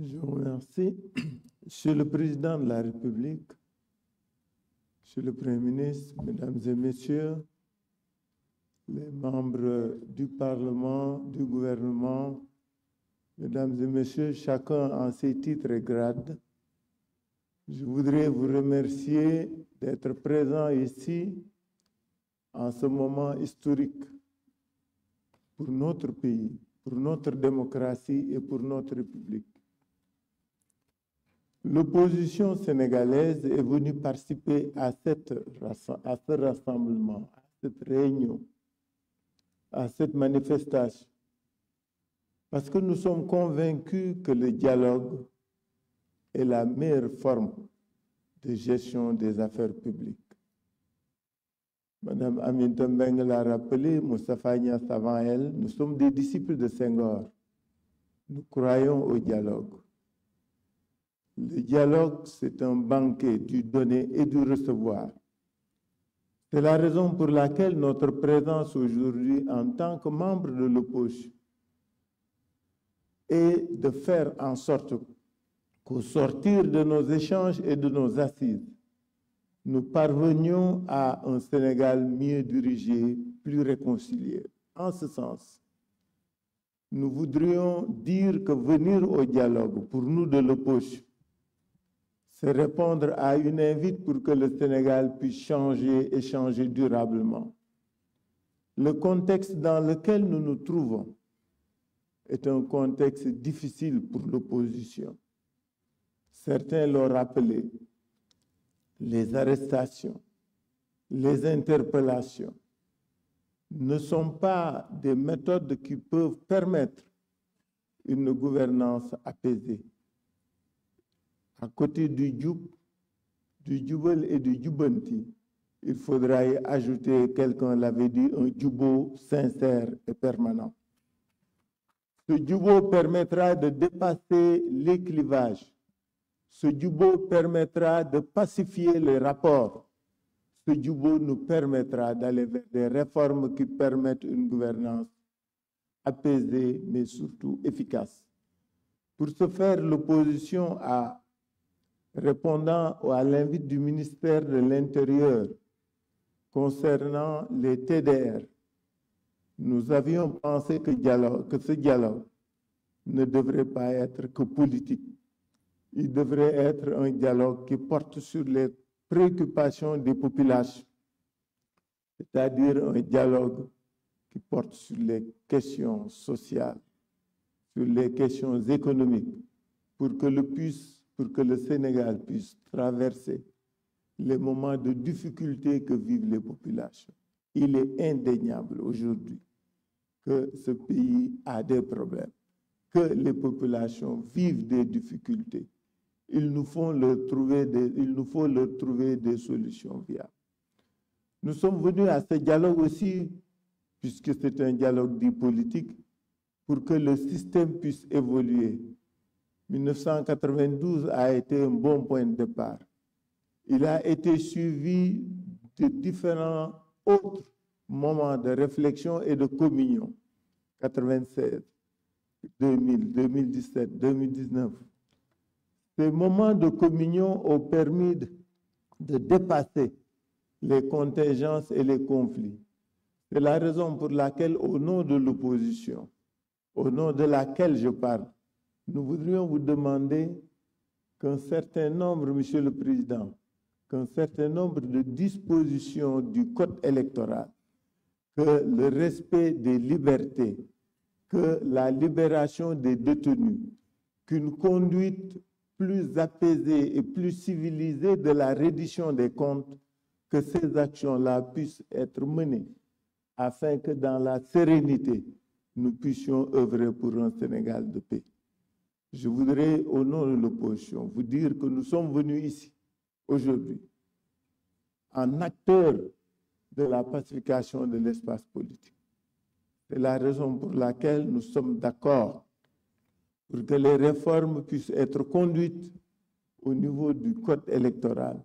Je vous remercie. Monsieur le Président de la République, Monsieur le Premier ministre, Mesdames et Messieurs, les membres du Parlement, du gouvernement, Mesdames et Messieurs, chacun en ses titres et grades, je voudrais vous remercier d'être présents ici en ce moment historique pour notre pays, pour notre démocratie et pour notre République. L'opposition sénégalaise est venue participer à ce rassemblement, à cette réunion, à cette manifestation, parce que nous sommes convaincus que le dialogue est la meilleure forme de gestion des affaires publiques. Madame Aminata Mbengue l'a rappelé, Moustapha Niasse avant elle, nous sommes des disciples de Senghor. Nous croyons au dialogue. Le dialogue, c'est un banquet du donner et du recevoir. C'est la raison pour laquelle notre présence aujourd'hui en tant que membre de l'opposition est de faire en sorte qu'au sortir de nos échanges et de nos assises, nous parvenions à un Sénégal mieux dirigé, plus réconcilié. En ce sens, nous voudrions dire que venir au dialogue, pour nous de l'opposition, c'est répondre à une invite pour que le Sénégal puisse changer et changer durablement. Le contexte dans lequel nous nous trouvons est un contexte difficile pour l'opposition. Certains l'ont rappelé, les arrestations, les interpellations ne sont pas des méthodes qui peuvent permettre une gouvernance apaisée. À côté du djoub, du djoubel et du djoubanti, il faudra y ajouter, quelqu'un l'avait dit, un djoubo sincère et permanent. Ce djoubo permettra de dépasser les clivages. Ce djoubo permettra de pacifier les rapports. Ce djoubo nous permettra d'aller vers des réformes qui permettent une gouvernance apaisée, mais surtout efficace. Pour ce faire, l'opposition répondant à l'invite du ministère de l'Intérieur concernant les TDR, nous avions pensé que ce dialogue ne devrait pas être que politique. Il devrait être un dialogue qui porte sur les préoccupations des populations, c'est-à-dire un dialogue qui porte sur les questions sociales, sur les questions économiques, pour que le Sénégal puisse traverser les moments de difficulté que vivent les populations. Il est indéniable aujourd'hui que ce pays a des problèmes, que les populations vivent des difficultés. Il nous faut leur trouver des solutions viables. Nous sommes venus à ce dialogue aussi, puisque c'est un dialogue dit politique, pour que le système puisse évoluer. 1992 a été un bon point de départ. Il a été suivi de différents autres moments de réflexion et de communion. 96, 2000, 2017, 2019. Ces moments de communion ont permis de dépasser les contingences et les conflits. C'est la raison pour laquelle, au nom de l'opposition, au nom de laquelle je parle, nous voudrions vous demander qu'un certain nombre, Monsieur le Président, qu'un certain nombre de dispositions du Code électoral, que le respect des libertés, que la libération des détenus, qu'une conduite plus apaisée et plus civilisée de la reddition des comptes, que ces actions-là puissent être menées afin que dans la sérénité, nous puissions œuvrer pour un Sénégal de paix. Je voudrais, au nom de l'opposition, vous dire que nous sommes venus ici, aujourd'hui, en acteurs de la pacification de l'espace politique. C'est la raison pour laquelle nous sommes d'accord pour que les réformes puissent être conduites au niveau du code électoral,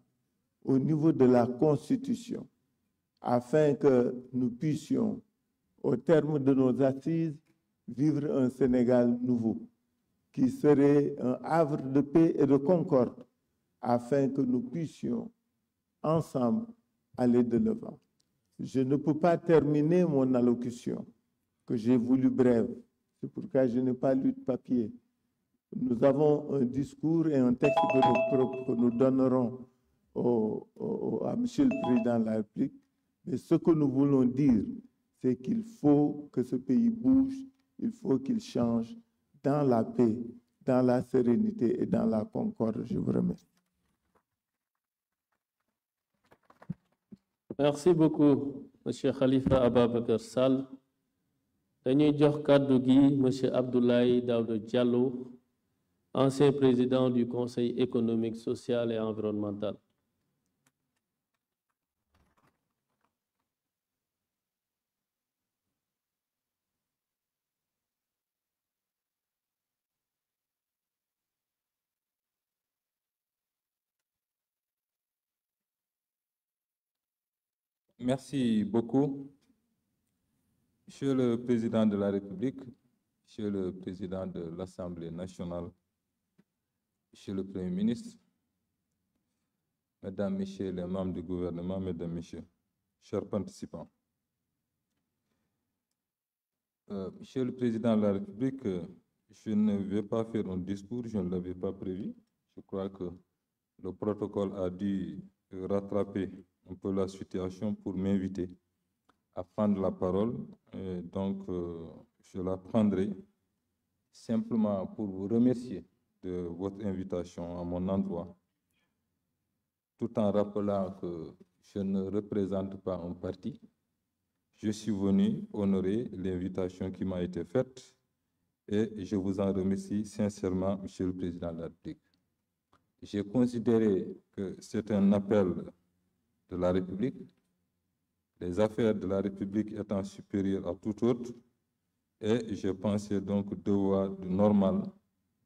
au niveau de la Constitution, afin que nous puissions, au terme de nos assises, vivre un Sénégal nouveau, qui serait un havre de paix et de concorde afin que nous puissions ensemble aller de l'avant. Je ne peux pas terminer mon allocution que j'ai voulu brève. C'est pourquoi je n'ai pas lu de papier. Nous avons un discours et un texte que nous donnerons à M. le Président de la République. Mais ce que nous voulons dire, c'est qu'il faut que ce pays bouge, il faut qu'il change dans la paix, dans la sérénité et dans la concorde. Je vous remercie. Merci beaucoup, M. Khalifa Ababacar Sall. Dañuy jox kàddu gi M. Abdoulaye Daouda Diallo, ancien président du Conseil économique, social et environnemental. Merci beaucoup. Monsieur le Président de la République, Monsieur le Président de l'Assemblée nationale, Monsieur le Premier ministre, Mesdames, Messieurs les membres du gouvernement, Mesdames, Messieurs, chers participants. Monsieur le Président de la République, je ne vais pas faire un discours, je ne l'avais pas prévu. Je crois que le protocole a dû rattraper un peu la situation pour m'inviter à prendre la parole. Et donc, je la prendrai simplement pour vous remercier de votre invitation à mon endroit, tout en rappelant que je ne représente pas un parti. Je suis venu honorer l'invitation qui m'a été faite et je vous en remercie sincèrement, Monsieur le Président de la République. J'ai considéré que c'est un appel de la République, les affaires de la République étant supérieures à tout autre, et je pensais donc devoir normal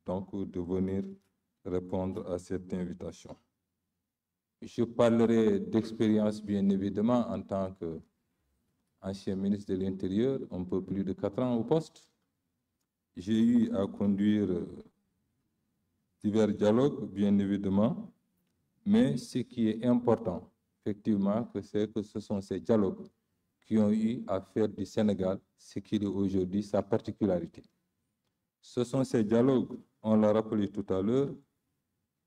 donc de venir répondre à cette invitation. Je parlerai d'expérience bien évidemment en tant qu'ancien ministre de l'Intérieur, un peu plus de 4 ans au poste. J'ai eu à conduire divers dialogues bien évidemment, mais ce qui est important effectivement, c'est que ce sont ces dialogues qui ont eu à faire du Sénégal ce qu'il est aujourd'hui, sa particularité. Ce sont ces dialogues, on l'a rappelé tout à l'heure,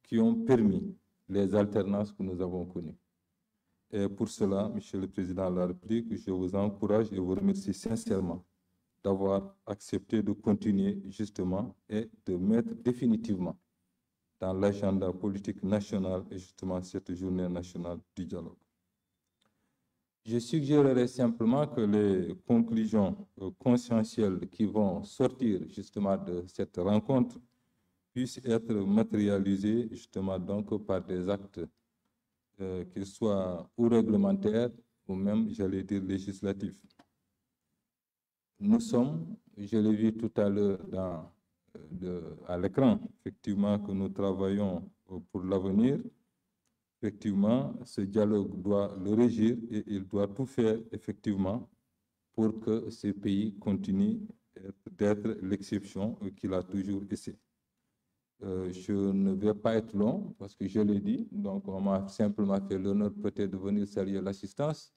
qui ont permis les alternances que nous avons connues. Et pour cela, Monsieur le Président de la République, je vous encourage et vous remercie sincèrement d'avoir accepté de continuer justement et de mettre définitivement dans l'agenda politique national et justement cette journée nationale du dialogue. Je suggérerais simplement que les conclusions conscientielles qui vont sortir justement de cette rencontre puissent être matérialisées justement donc par des actes qu'ils soient ou réglementaires ou même, j'allais dire, législatifs. Nous sommes, je l'ai vu tout à l'heure à l'écran, effectivement, que nous travaillons pour l'avenir. Effectivement, ce dialogue doit le régir et il doit tout faire, effectivement, pour que ce pays continue d'être l'exception qu'il a toujours été. Je ne vais pas être long, parce que je l'ai dit, donc on m'a simplement fait l'honneur peut-être de venir saluer l'assistance,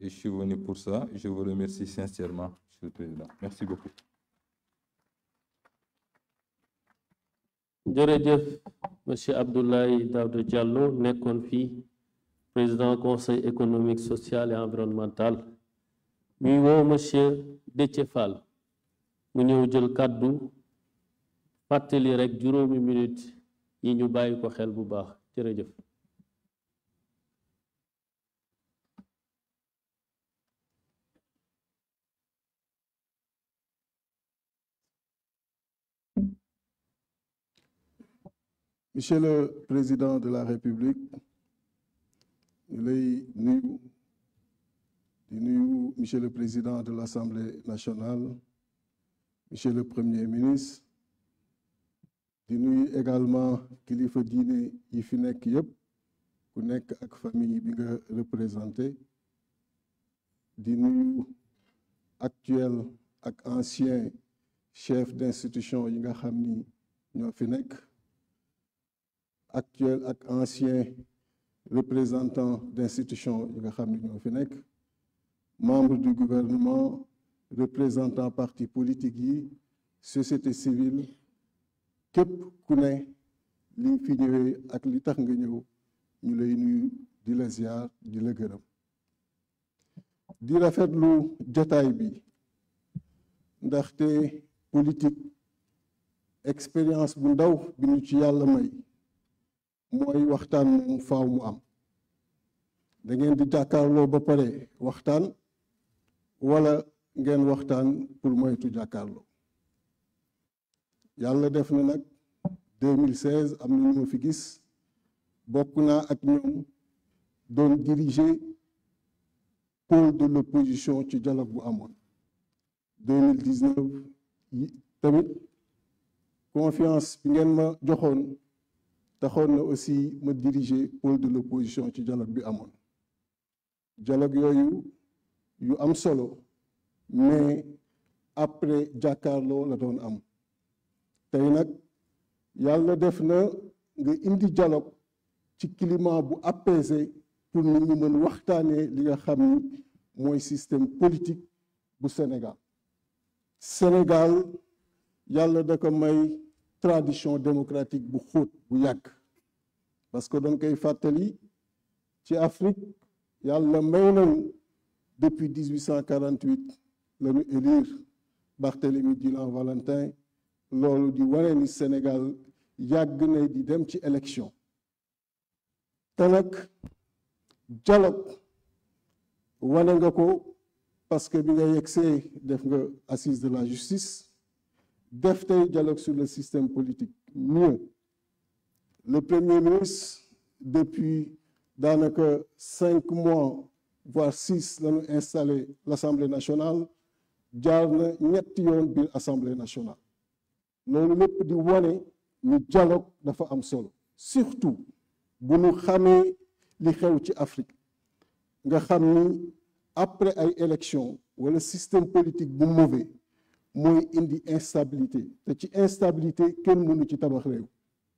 et je suis venu pour ça. Je vous remercie sincèrement, Monsieur le Président. Merci beaucoup. jërëjëf monsieur Abdoulaye Daouda Diallo nekkoon fii président conseil économique social et environnemental ñuy woo monsieur Déthié Fall mu ñëw jël kàddu fàttali rek juróomi minute yi ñu bàyyi ko xel bu baax jërëjëf. Monsieur le Président de la République, ñu lay nuyu di nuyu Monsieur le Président de l'Assemblée nationale, Monsieur le Premier ministre, di nuyu également kilifa diine yi fi nekk yëpp ku nekk ak famille bi nga représenté, di nuyu actuel ak ancien chef d'institution yi nga xam ni ñoo fi nekk actuel ak ancien représentant d'institution yi nga xam ne ñoo fi nekk membre du gouvernement représentant parti politique yi société civile képp ku ne li nga fi ñëwee ak li tax nga ñëw ñu lay nuyu di la ziar di la gërëm di rafetlu jotaay bi ndaxte politique expérience bu ndaw bi ñu ci yàlla may mooy waxtaan moom faaw mu am da ngeen di jàkkaarloo ba pare waxtaan wala ngeen waxtaan pour moytu jàkkaarloo yàlla def na nag 2016 am na ñu fi gis bokk naa ak ñoom doon diriger pôle de l'opposition ci dialogue bu amoon 2019 tamit confiance bi ngeen ma joxoon taxoon na aussi ma diriger pôle de l'opposition ci dialogue bi amoon dialogue yooyu yu am solo mais après jàkkaarloo la doon am tey nag yàlla def na nga indi dialogue ci climat bu apaisé pour nit ñi mën waxtaanee li nga xam ni mooy système politique bu Sénégal Sénégal yàlla da ko may tradition démocratique bu xóot bu yàgg parce que dañ koy fàttali ci Afrique yàlla may nañu depuis 1848 la ñu élire Barthélemy Djilan Valentin loolu di wane ni Sénégal yàgg na di dem ci élection te nag dialogue wane nga ko parce que bi nga yegsee def nga assise de la justice def tey dialogue sur le système politique mieux le premier ministre depuis daanaka 5 mois voire 6 la ñu installé l'Assemblée nationale jaar na ñetti yoon biir Assemblée nationale loolu lépp di wane ni dialogue dafa am solo surtout bu ñu xamee li xew ci Afrique nga xam ni après ay élections wala système politique bu mauvais mooy indi instabilité te ci instabilité kenn mënu ci tabax réew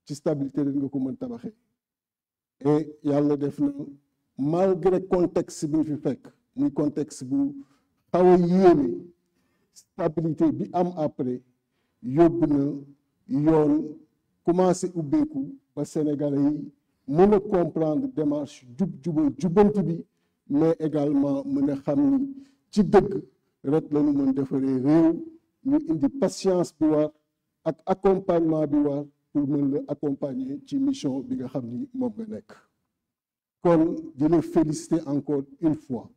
ci stabilité rek nga ko mën tabaxee et yàlla def na malgré contexte bi ñu fi fekk muy contexte bu xaw a yéeme stabilité bi am après yóbbu na yoon commencé ubbeeku ba Sénégalais yi mën a comprendre démarche jubbanti bi mais également mën a xam ni ci dëgg rek la ñu mën defaree réew ñu indi patience bi war ak accompagnement bi war pour mën la accompagner ci mission bi nga xam ni moom nga nekk kon di la féliciter encore une fois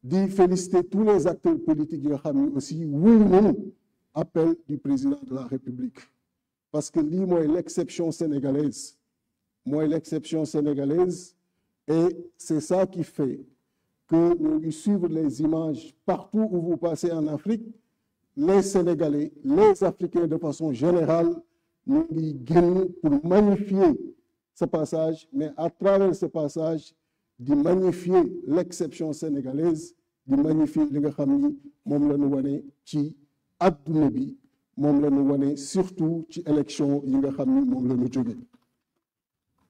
di féliciter tous les acteurs politiques yi nga xam ni aussi wuyu nañu appel du président de la République parce que lii mooy l'exception sénégalaise et c'est ça qui fait que ñu ngi suivre les images partout où vous passez en Afrique les Sénégalais les Africains de façon générale ñu ngi génn pour magnifier ce passage mais à travers ce passage di magnifier l'exception sénégalaise di magnifier li nga xam ni moom la ñu wane ci adduna bi moom la ñu wane surtout ci élection yi nga xam ni moom la ñu jóge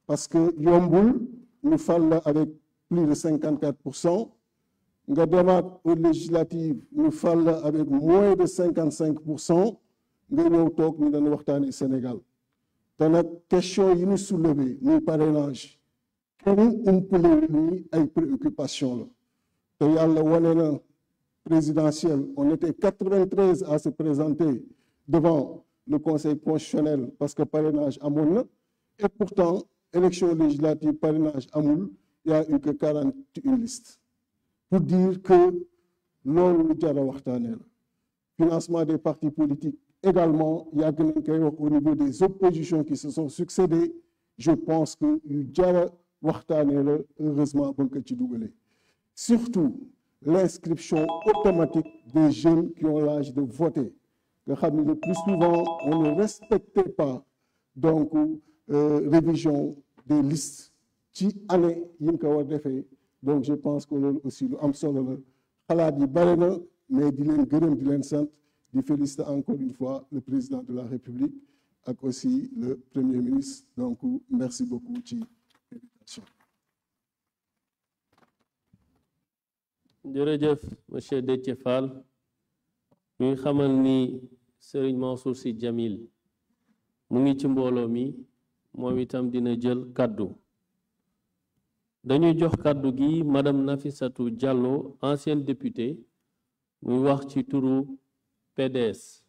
parce que yombul ñu fal la avec plus de 54% nga demaat aux législatives ñu fal la avec moins de 55% nga ñëw toog ñu dañu waxtaane Sénégal te nag question yi ñu soulevé muy parrainage kenn umpale ni ay préoccupation la te yàlla wane na présidentielle on était 93 à se présenter devant le Conseil constitutionnel parce que parrainage amoon na et pourtant élection législative parrainage amul il y a eu que 41 listes pour dire que loolu lu jar a waxtaanee la financement des partis politiques également yàgg nañ koy wax au niveau des oppositions qui se sont succédées je pense que yu jar a waxtaanee la heureusement ba nga ko ci dugalee surtout l'inscription automatique des jeunes qui ont l'âge de voter nga xam ne le plus souvent on ne respectait pas donc révision des listes ci année yi nga ko war defee donc je pense que loolu aussi lu am solo la xalaat yi bare na mais di leen gërëm di leen sant di féliciter encore une fois le président de la République ak aussi le Premier ministre. Donc, merci beaucoup ci invitation. jërëjëf monsieur Déthié Fall ñuy xamal ni Serigne Mansour Sy Djamil mu ngi ci mbooloo mi moom itam dina jël kaddu dañuy jox kaddu gi madame Nafissatou Diallo ancienne députée muy wax ci turu PDS